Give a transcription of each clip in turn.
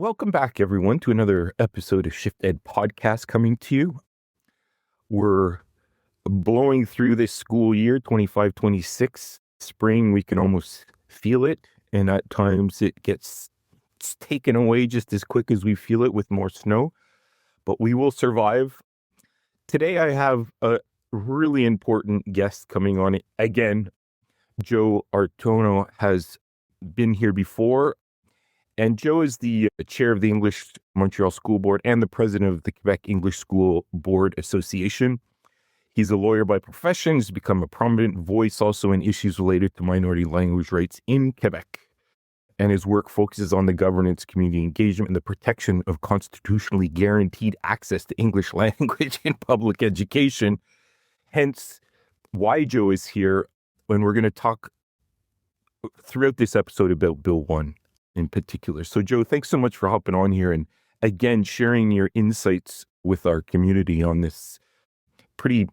Welcome back, everyone, to another episode of ShiftED podcast coming to you. We're blowing through this school year, 25-26. Spring, we can almost feel it. And at times it gets taken away just as quick as we feel it with more snow. But we will survive. Today, I have a really important guest coming on. Again, Joe Ortona has been here before. And Joe is the chair of the English Montreal School Board and the president of the Quebec English School Board Association. He's a lawyer by profession. He's become a prominent voice also in issues related to minority language rights in Quebec. And his work focuses on the governance, community engagement, and the protection of constitutionally guaranteed access to English language in public education. Hence, why Joe is here when we're going to talk throughout this episode about Bill 1. In particular. So Joe, thanks so much for hopping on here and again sharing your insights with our community on this pretty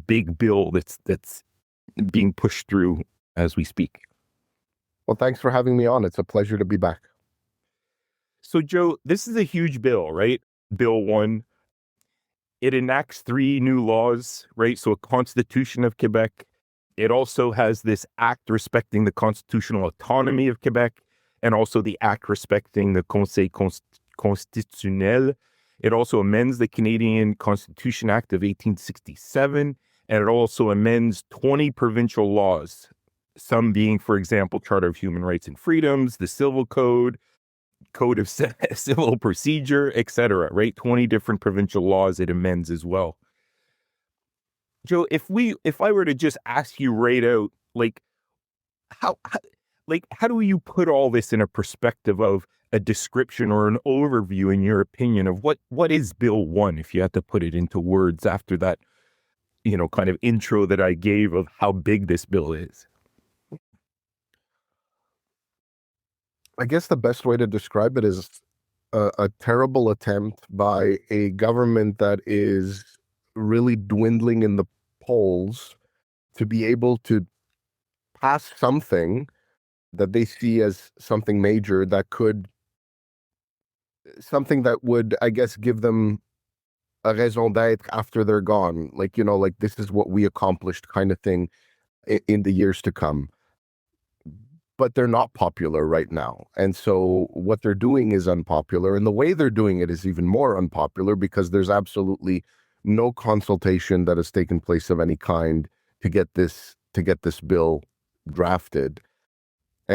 big bill that's being pushed through as we speak. Well, thanks for having me on. It's a pleasure to be back. So Joe, this is a huge bill, right? Bill 1. It enacts 3 new laws, right? So a constitution of Quebec. It also has this act respecting the constitutional autonomy of Quebec, and also the act respecting the Conseil constitutionnel. It also amends the Canadian Constitution Act of 1867, and it also amends 20 provincial laws, some being, for example, Charter of Human Rights and Freedoms, the Civil Code, Code of Civil Procedure, etc., right? 20 different provincial laws it amends as well. Joe, if I were to just ask you right out, how do you put all this in a perspective of a description or an overview, in your opinion, of what is Bill 1, if you had to put it into words after that, kind of intro that I gave of how big this bill is? I guess the best way to describe it is a terrible attempt by a government that is really dwindling in the polls to be able to pass something that they see as something major something that would, I guess, give them a raison d'être after they're gone. Like this is what we accomplished kind of thing in the years to come. But they're not popular right now. And so what they're doing is unpopular. And the way they're doing it is even more unpopular because there's absolutely no consultation that has taken place of any kind to get this bill drafted.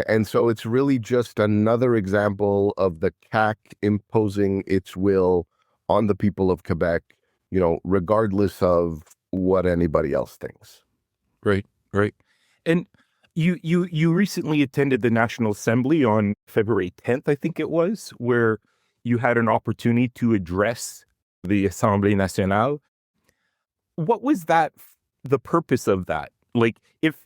And so it's really just another example of the CAQ imposing its will on the people of Quebec, regardless of what anybody else thinks. Right. And you recently attended the National Assembly on February 10th, I think it was, where you had an opportunity to address the Assemblée Nationale. What was the purpose of that? Like, if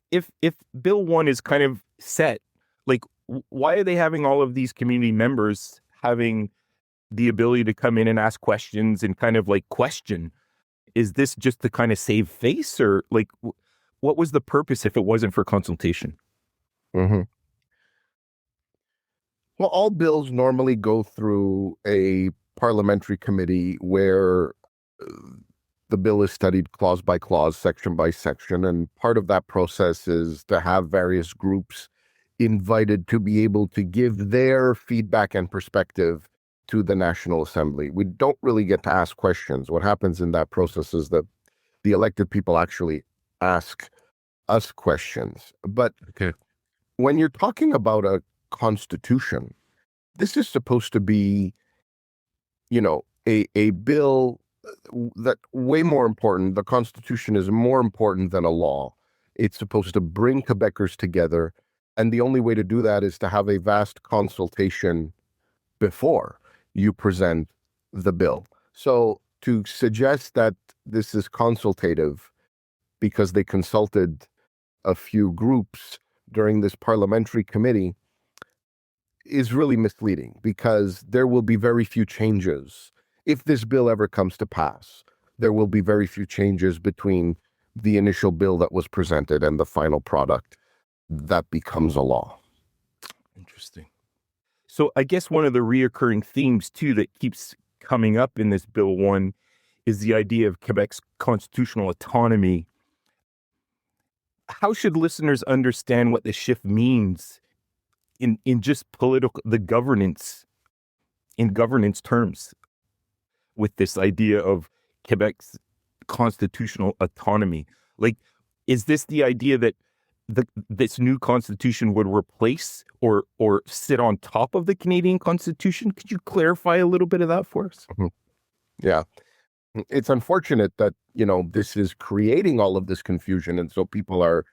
Bill 1 is kind of set, like, why are they having all of these community members having the ability to come in and ask questions and kind of like question? Is this just to kind of save face, or like, what was the purpose if it wasn't for consultation? Mm-hmm. Well, all bills normally go through a parliamentary committee where the bill is studied clause by clause, section by section, and part of that process is to have various groups invited to be able to give their feedback and perspective to the National Assembly. We don't really get to ask questions. What happens in that process is that the elected people actually ask us questions. But when you're talking about a constitution, this is supposed to be, a bill that way more important. The Constitution is more important than a law. It's supposed to bring Quebecers together. And the only way to do that is to have a vast consultation before you present the bill. So to suggest that this is consultative because they consulted a few groups during this parliamentary committee is really misleading, because there will be very few changes. If this bill ever comes to pass, there will be very few changes between the initial bill that was presented and the final product that becomes a law. Interesting. So I guess one of the reoccurring themes too that keeps coming up in this Bill 1 is the idea of Quebec's constitutional autonomy. How should listeners understand what the shift means in just the governance, in governance terms, with this idea of Quebec's constitutional autonomy? Like, is this the idea that this new constitution would replace or sit on top of the Canadian Constitution? Could you clarify a little bit of that for us? Mhm. Yeah. It's unfortunate that, this is creating all of this confusion. And so people are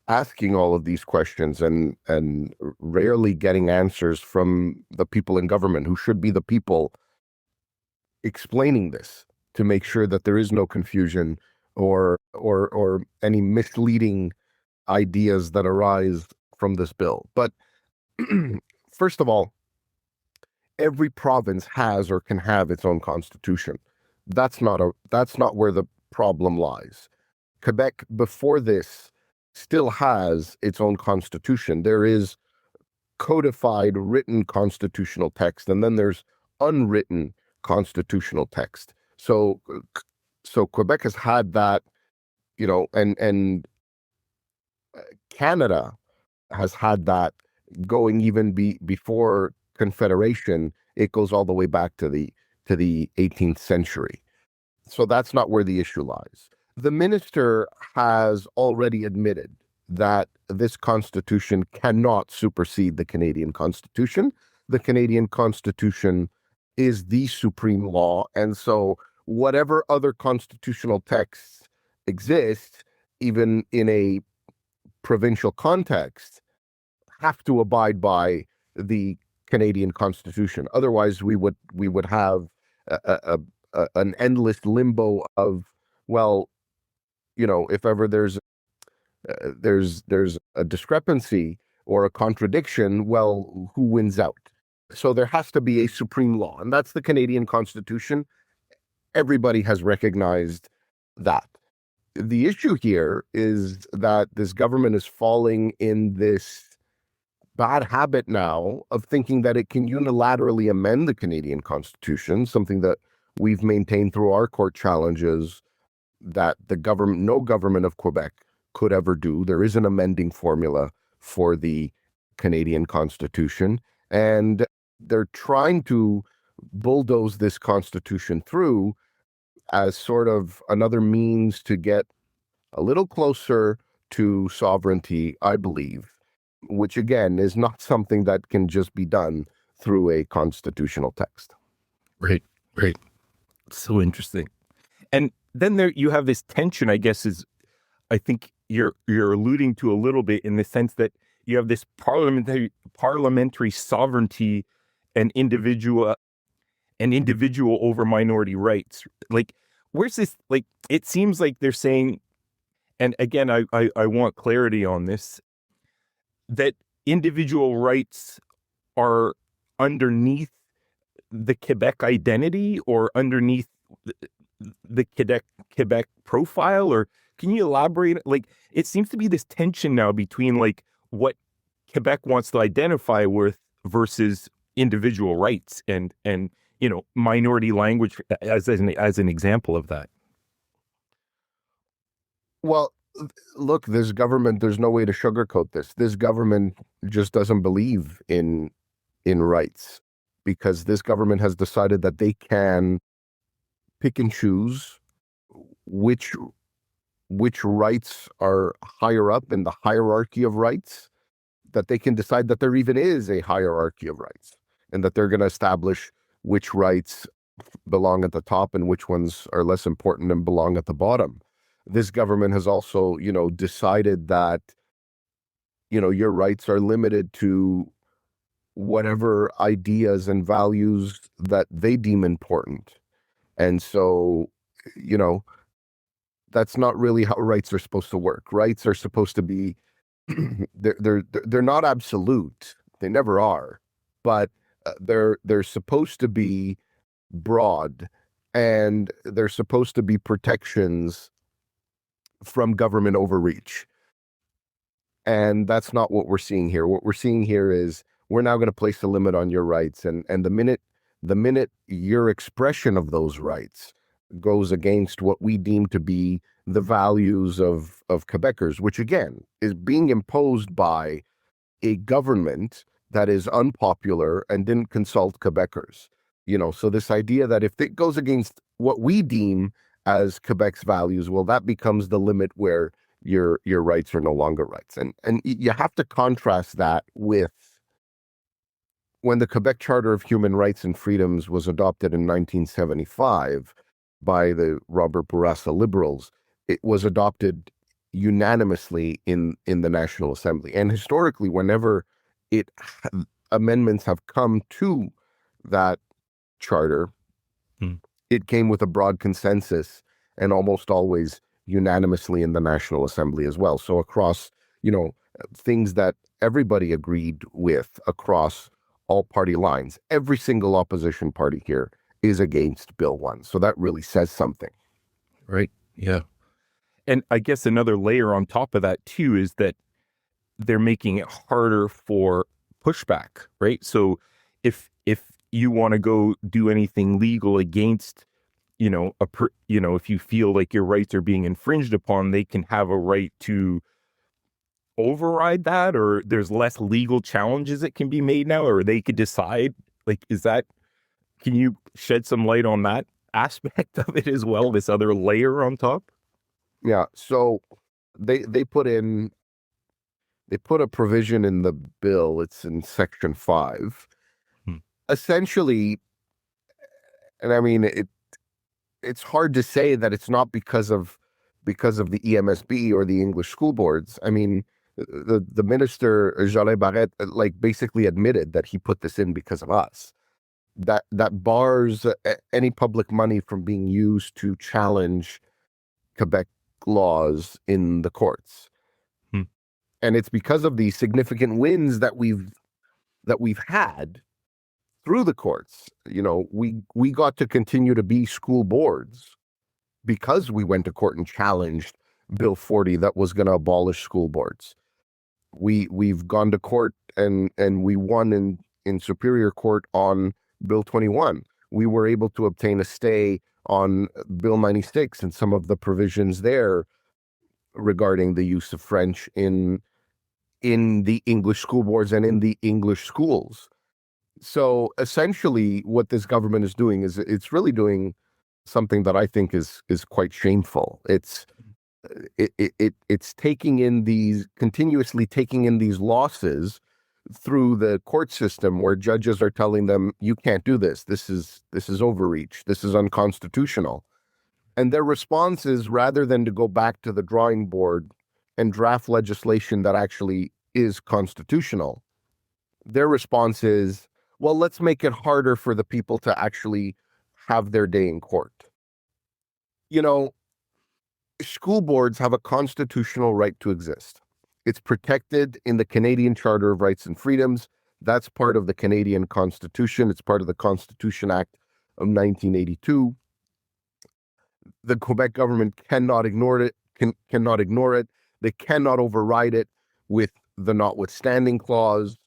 asking all of these questions and rarely getting answers from the people in government who should be the people explaining this to make sure that there is no confusion or any misleading ideas that arise from this bill. But first of all, every province has or can have its own constitution. That's not where the problem lies. Quebec before this still has its own constitution. There is codified written constitutional text, and then there's unwritten constitutional text. So Quebec has had that, and Canada has had that going even before Confederation. It goes all the way back to the 18th century. So that's not where the issue lies. The minister has already admitted that this constitution cannot supersede the Canadian Constitution. The Canadian Constitution is the supreme law. And so whatever other constitutional texts exist, even in a provincial context, have to abide by the Canadian Constitution. Otherwise, we would have an endless limbo of, well, if ever there's a discrepancy or a contradiction, well, who wins out? So there has to be a supreme law, and that's the Canadian Constitution. Everybody has recognized that. The issue here is that this government is falling in this bad habit now of thinking that it can unilaterally amend the Canadian Constitution, something that we've maintained through our court challenges that no government of Quebec could ever do. There is an amending formula for the Canadian Constitution, and they're trying to bulldoze this Constitution through as sort of another means to get a little closer to sovereignty, I believe, which again is not something that can just be done through a constitutional text. Right. So interesting. And then there you have this tension, I guess, I think you're alluding to a little bit, in the sense that you have this parliamentary sovereignty and individual over minority rights. Like, where's this? Like, it seems like they're saying, and again, I want clarity on this, that individual rights are underneath the Quebec identity or underneath the Quebec profile. Or can you elaborate? Like, it seems to be this tension now between like what Quebec wants to identify with versus individual rights and minority language as an example of that. Well, look, this government, there's no way to sugarcoat this. This government just doesn't believe in rights, because this government has decided that they can pick and choose which rights are higher up in the hierarchy of rights, that they can decide that there even is a hierarchy of rights, and that they're going to establish which rights belong at the top and which ones are less important and belong at the bottom. This government has also, decided that, your rights are limited to whatever ideas and values that they deem important. And so, that's not really how rights are supposed to work. Rights are supposed to be, they're not absolute. They never are, but they're supposed to be broad, and they're supposed to be protections from government overreach. And that's not what we're seeing here. What we're seeing here is we're now going to place a limit on your rights. And the minute your expression of those rights goes against what we deem to be the values of Quebecers, which again is being imposed by a government that is unpopular and didn't consult Quebecers. So this idea that if it goes against what we deem as Quebec's values, well, that becomes the limit where your rights are no longer rights. And you have to contrast that with when the Quebec Charter of Human Rights and Freedoms was adopted in 1975 by the Robert Bourassa Liberals. It was adopted unanimously in the National Assembly. And historically, whenever amendments have come to that charter, it came with a broad consensus and almost always unanimously in the National Assembly as well. So across, things that everybody agreed with across all party lines, every single opposition party here is against Bill 1. So that really says something. Right. Yeah. And I guess another layer on top of that too is that they're making it harder for pushback, right? So if you want to go do anything legal against, if you feel like your rights are being infringed upon, they can have a right to override that, or there's less legal challenges that can be made now, or they could decide, can you shed some light on that aspect of it as well, this other layer on top? Yeah. So they put a provision in the bill. It's in Section 5. Essentially, and I mean, it's hard to say that it's not because of the EMSB or the English school boards. I mean, the minister, Jolin Barrette, basically admitted that he put this in because of us. That bars any public money from being used to challenge Quebec laws in the courts. And it's because of the significant wins that we've had through the courts. We got to continue to be school boards because we went to court and challenged Bill 40 that was going to abolish school boards. We've gone to court and we won in Superior Court on Bill 21. We were able to obtain a stay on Bill 96 and some of the provisions there regarding the use of French in the English school boards and in the English schools. So essentially what this government is doing is it's really doing something that I think is quite shameful. It's continuously taking in these losses through the court system where judges are telling them, you can't do this. This is overreach. This is unconstitutional. And their response is, rather than to go back to the drawing board and draft legislation that actually is constitutional, their response is, well, let's make it harder for the people to actually have their day in court. School boards have a constitutional right to exist. It's protected in the Canadian Charter of Rights and Freedoms. That's part of the Canadian Constitution. It's part of the Constitution Act of 1982. The Quebec government cannot ignore it. They cannot override it with the notwithstanding clause.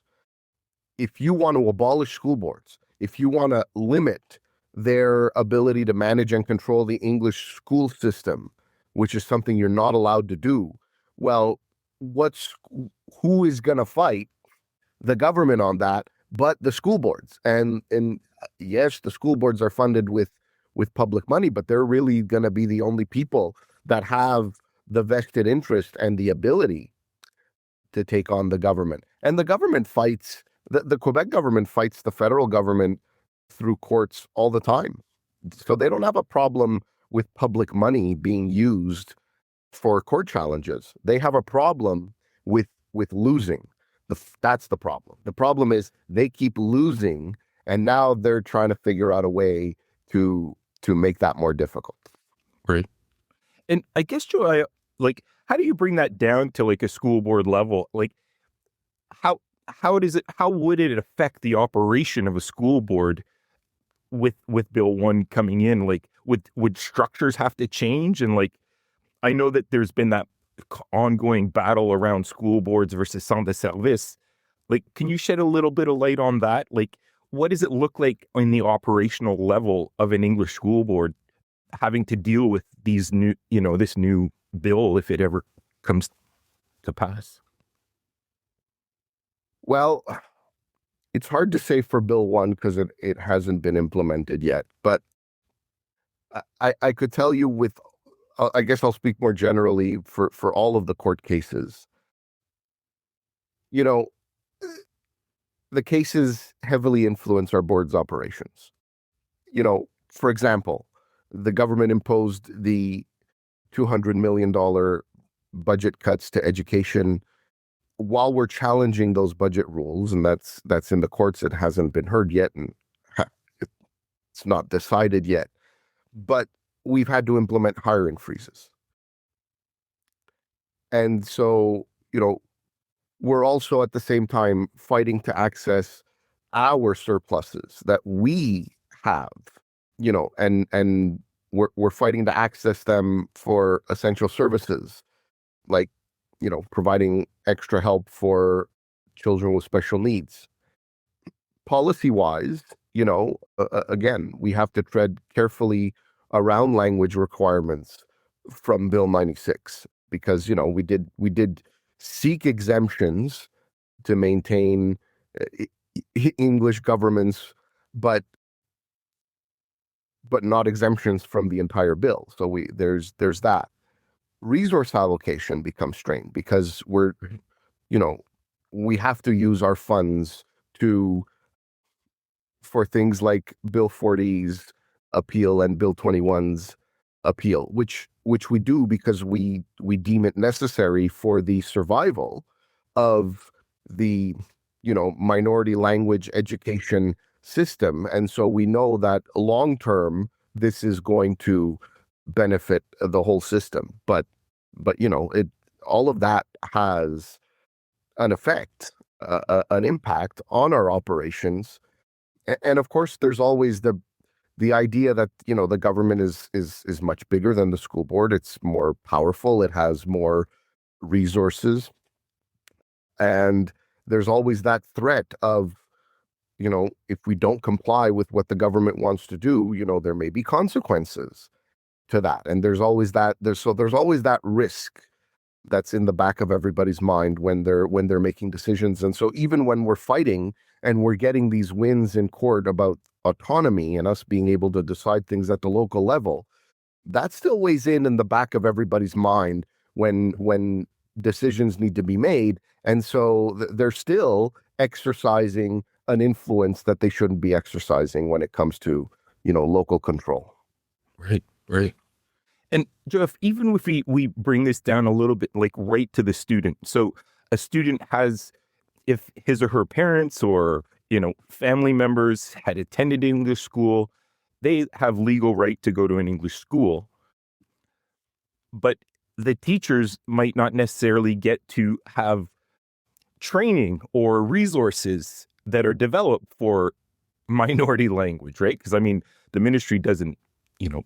If you want to abolish school boards, if you want to limit their ability to manage and control the English school system, which is something you're not allowed to do, well, who is going to fight the government on that but the school boards? And yes, the school boards are funded with public money, but they're really going to be the only people that have the vested interest and the ability to take on the government. And the government fights, the Quebec government fights the federal government through courts all the time. So they don't have a problem with public money being used for court challenges. They have a problem with losing. That's the problem. The problem is they keep losing, and now they're trying to figure out a way to make that more difficult. Right. And I guess, Joe, how do you bring that down to a school board level? How would it affect the operation of a school board with Bill 1 coming in? Would structures have to change? And I know that there's been that ongoing battle around school boards versus centre de service. Like, can you shed a little bit of light on that? Like, what does it look like in the operational level of an English school board having to deal with these new, this new bill, if it ever comes to pass? Well, it's hard to say for Bill 1 because it hasn't been implemented yet. But I could tell you with, I guess I'll speak more generally for all of the court cases. You know, the cases heavily influence our board's operations. For example, the government imposed the $200 million budget cuts to education while we're challenging those budget rules, and that's in the courts. It hasn't been heard yet, and it's not decided yet. But we've had to implement hiring freezes. And so, we're also at the same time fighting to access our surpluses that we have, and we're fighting to access them for essential services like, providing extra help for children with special needs. Policy-wise, again, we have to tread carefully around language requirements from Bill 96 because, we did seek exemptions to maintain English governments, but not exemptions from the entire bill. So there's that. Resource allocation becomes strained because we have to use our funds for things like Bill 40's appeal and Bill 21's appeal, which we do because we deem it necessary for the survival of the minority language education system. And so we know that long term this is going to benefit the whole system, but all of that has an effect, an impact on our operations. And of course there's always the idea that the government is much bigger than the school board. It's more powerful, it has more resources, and there's always that threat of if we don't comply with what the government wants to do, there may be consequences to that. And there's always that risk that's in the back of everybody's mind when they're making decisions. And so even when we're fighting and we're getting these wins in court about autonomy and us being able to decide things at the local level, that still weighs in the back of everybody's mind when decisions need to be made. And so they're still exercising an influence that they shouldn't be exercising when it comes to, local control. Right. And Jeff, even if we bring this down a little bit, like right to the student. So a student has, if his or her parents or, family members had attended English school, they have legal right to go to an English school. But the teachers might not necessarily get to have training or resources that are developed for minority language, right? Because the ministry doesn't,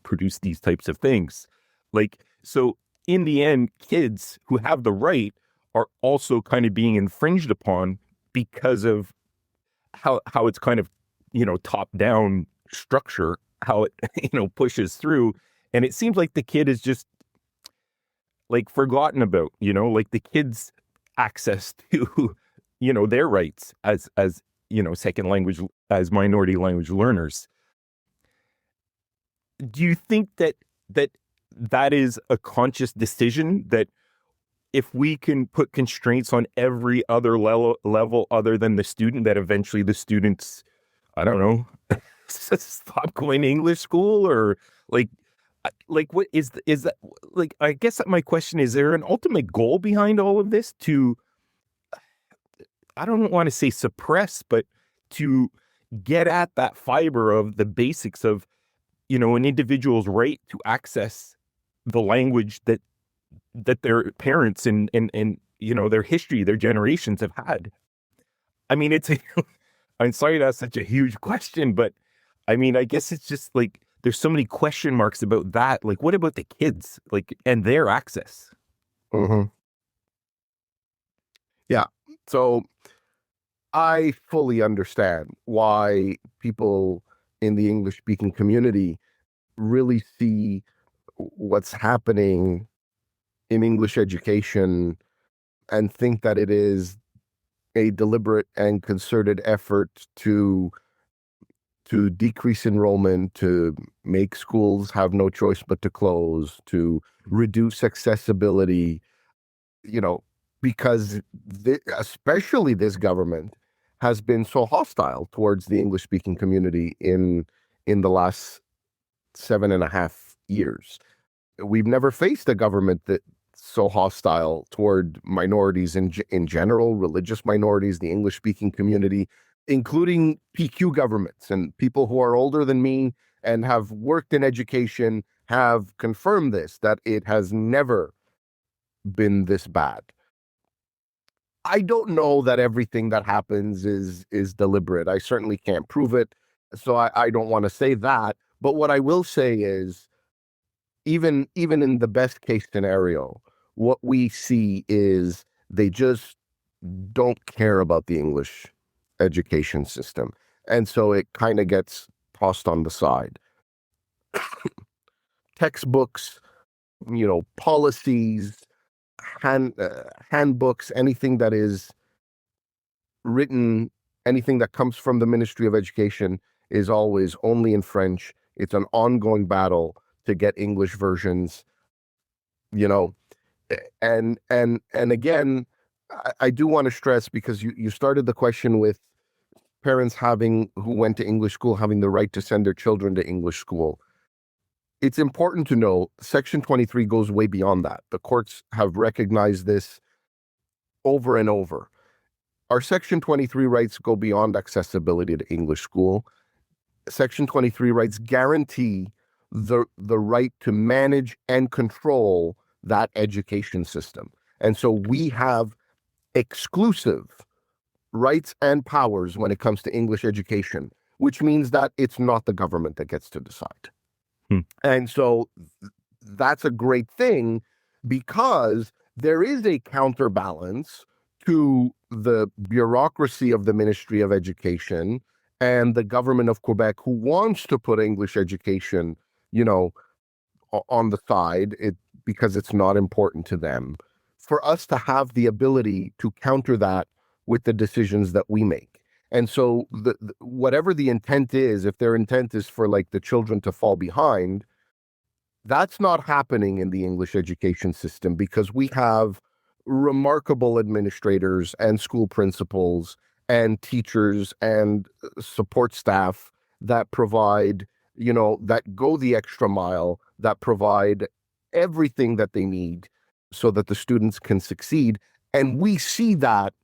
produce these types of things. Like, so in the end, kids who have the right are also kind of being infringed upon because of how it's kind of, top down structure, how it, pushes through. And it seems like the kid is just like forgotten about, like the kids' access to, their rights as second language, as minority language learners. Do you think that is a conscious decision, that if we can put constraints on every other level other than the student, that eventually the students, I don't know, stop going to English school? Or like what is that? Like, I guess that my question is there an ultimate goal behind all of this to, I don't want to say suppress, but to get at that fiber of the basics of, an individual's right to access the language that their parents and their history, their generations have had? It's I'm sorry that's such a huge question, but I guess it's just like there's so many question marks about that. Like, what about the kids, like, and their access? Mm-hmm. Yeah. So I fully understand why people in the English-speaking community really see what's happening in English education and think that it is a deliberate and concerted effort to decrease enrollment, to make schools have no choice but to close, to reduce accessibility, because especially this government has been so hostile towards the English-speaking community in the last 7.5 years. We've never faced a government that's so hostile toward minorities in general, religious minorities, the English-speaking community, including PQ governments. And people who are older than me and have worked in education have confirmed this, that it has never been this bad. I don't know that everything that happens is deliberate. I certainly can't prove it, so I don't want to say that. But what I will say is, even in the best case scenario, what we see is they just don't care about the English education system. And so it kind of gets tossed on the side. Textbooks, policies, handbooks, anything that is written, anything that comes from the Ministry of Education is always only in French. It's an ongoing battle to get English versions, and again, I do want to stress, because you started the question with parents who went to English school having the right to send their children to English school. It's important to know Section 23 goes way beyond that. The courts have recognized this over and over. Our Section 23 rights go beyond accessibility to English school. Section 23 rights guarantee the right to manage and control that education system. And so we have exclusive rights and powers when it comes to English education, which means that it's not the government that gets to decide. And so that's a great thing, because there is a counterbalance to the bureaucracy of the Ministry of Education and the government of Quebec, who wants to put English education, on the side, because it's not important to them, for us to have the ability to counter that with the decisions that we make. And so whatever the intent is, if their intent is for the children to fall behind, that's not happening in the English education system, because we have remarkable administrators and school principals and teachers and support staff that provide, that go the extra mile, that provide everything that they need so that the students can succeed. And we see that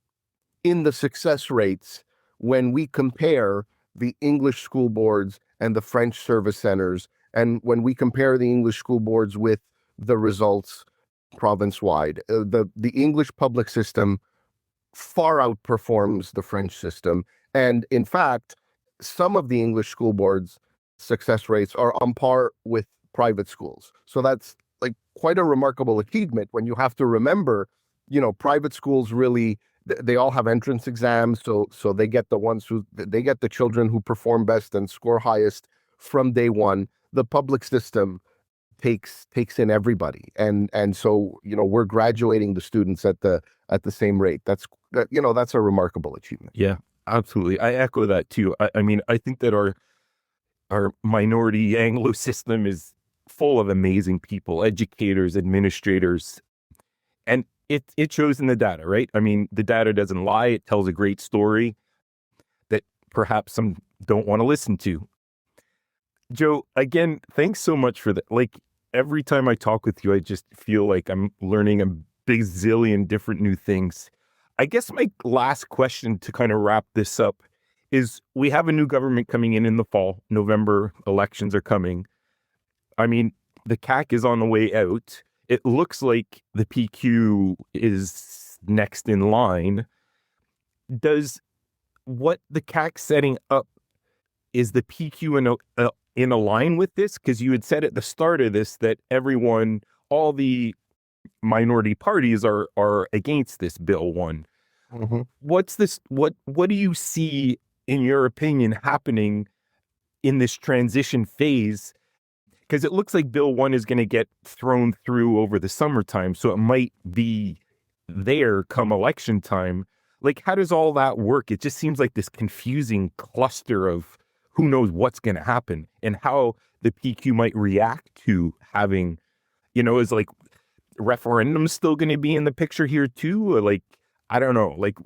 in the success rates when we compare the English school boards and the French service centers, and when we compare the English school boards with the results province-wide. The English public system far outperforms the French system. And in fact, some of the English school boards' success rates are on par with private schools. So that's quite a remarkable achievement, when you have to remember, private schools really, they all have entrance exams. So they get the children who perform best and score highest from day one. The public system takes in everybody. And so, we're graduating the students at the same rate. That's a remarkable achievement. Yeah, absolutely. I echo that too. I mean, I think that our minority Anglo system is full of amazing people, educators, administrators, and it shows in the data, right? I mean, the data doesn't lie. It tells a great story that perhaps some don't want to listen to. Joe, again, thanks so much for that. Every time I talk with you, I just feel like I'm learning a bazillion different new things. I guess my last question to kind of wrap this up is, we have a new government coming in the fall. November elections are coming. I mean, the CAQ is on the way out. It looks like the PQ is next in line. Does what the CAQ setting up, is the PQ in a line with this? Because you had said at the start of this that all the minority parties are against this Bill 1. what's this? What do you see, in your opinion, happening in this transition phase? Because it looks like Bill 1 is going to get thrown through over the summertime, so it might be there come election time. Like, how does all that work? It just seems like this confusing cluster of who knows what's going to happen and how the PQ might react to having, is like referendum still going to be in the picture here too? Or like, I don't know, like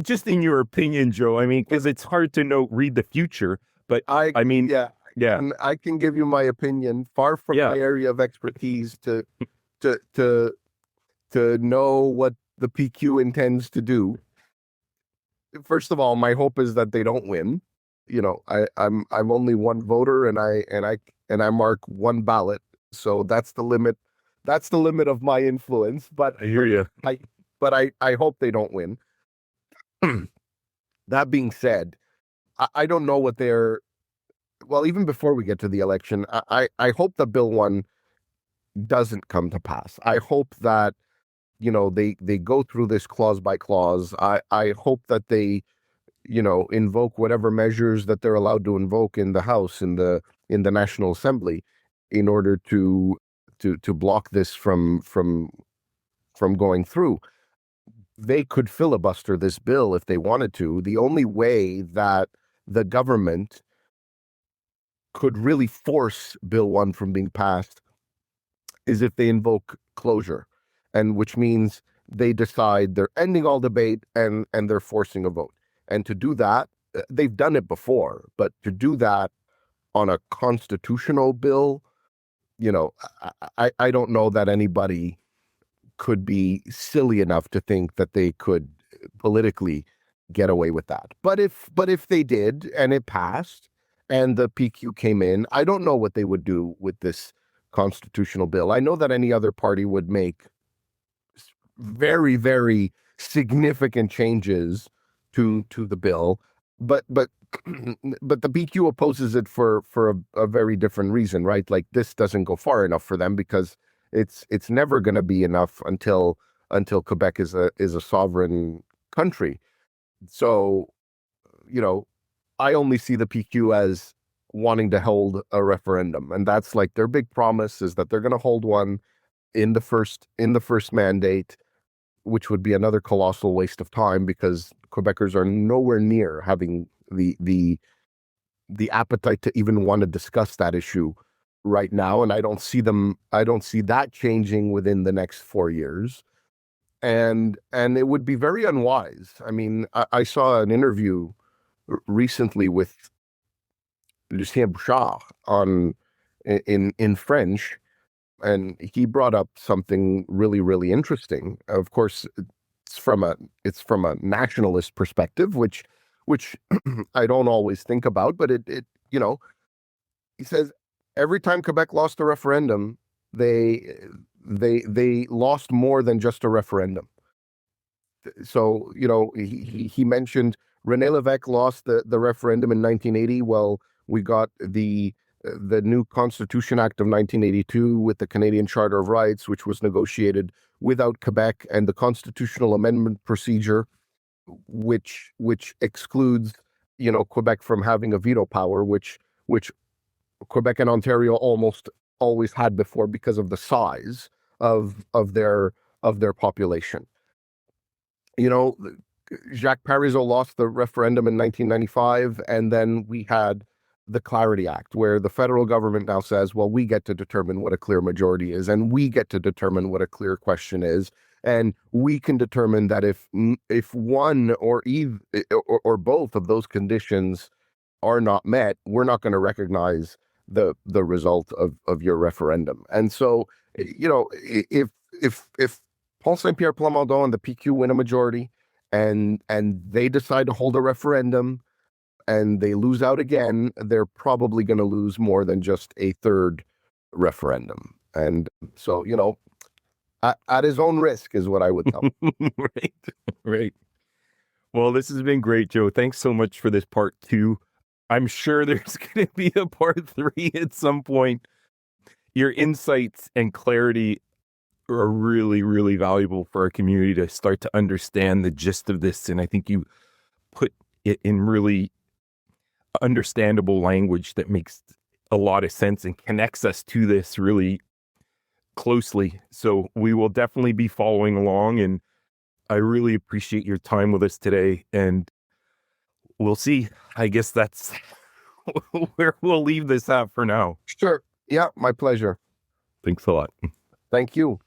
just in your opinion, Joe, I mean, because it's hard to read the future, but I mean, yeah. And I can give you my opinion, far from my area of expertise to know what the PQ intends to do. First of all, my hope is that they don't win. I'm only one voter, and I mark one ballot, so that's the limit. That's the limit of my influence. But I hear you. I hope they don't win. That being said, I don't know what they're. Well, even before we get to the election, I hope that Bill 1 doesn't come to pass. I hope that they go through this clause by clause. I hope that they invoke whatever measures that they're allowed to invoke in the House, in the National Assembly, in order to block this from going through. They could filibuster this bill if they wanted to. The only way that the government could really force Bill 1 from being passed is if they invoke closure, and which means they decide they're ending all debate and they're forcing a vote. And to do that, they've done it before, but to do that on a constitutional bill, I don't know that anybody could be silly enough to think that they could politically get away with that. But if they did and it passed and the PQ came in, I don't know what they would do with this constitutional bill. I know that any other party would make very, very significant changes to the bill, but the PQ opposes it for a very different reason, right? Like, this doesn't go far enough for them because it's never going to be enough until Quebec is a sovereign country. So, I only see the PQ as wanting to hold a referendum, and that's like their big promise, is that they're going to hold one in the first mandate, which would be another colossal waste of time because Quebecers are nowhere near having the appetite to even want to discuss that issue right now, and I don't see that changing within the next 4 years, and it would be very unwise. I mean, I saw an interview recently with Lucien Bouchard in French, and he brought up something really, really interesting. Of course, it's from a nationalist perspective, which I don't always think about, but it he says every time Quebec lost a referendum, they lost more than just a referendum. So, he mentioned René Lévesque lost the referendum in 1980. Well, we got the new Constitution Act of 1982 with the Canadian Charter of Rights, which was negotiated without Quebec, and the constitutional amendment procedure, which excludes, Quebec from having a veto power, which Quebec and Ontario almost always had before because of the size of their population. Jacques Parizeau lost the referendum in 1995, and then we had the Clarity Act, where the federal government now says, well, we get to determine what a clear majority is, and we get to determine what a clear question is, and we can determine that if one or both of those conditions are not met, we're not going to recognize the result of your referendum. And so, if Paul Saint-Pierre Plamondon and the PQ win a majority, and they decide to hold a referendum, and they lose out again, they're probably going to lose more than just a third referendum. And so, at his own risk is what I would tell him. Right. Well, this has been great, Joe. Thanks so much for this part 2. I'm sure there's going to be a part 3 at some point. Your insights and clarity are really, really valuable for our community to start to understand the gist of this. And I think you put it in really understandable language that makes a lot of sense and connects us to this really closely. So we will definitely be following along, and I really appreciate your time with us today, and we'll see. I guess that's where we'll leave this at for now. Sure. Yeah, my pleasure. Thanks a lot. Thank you.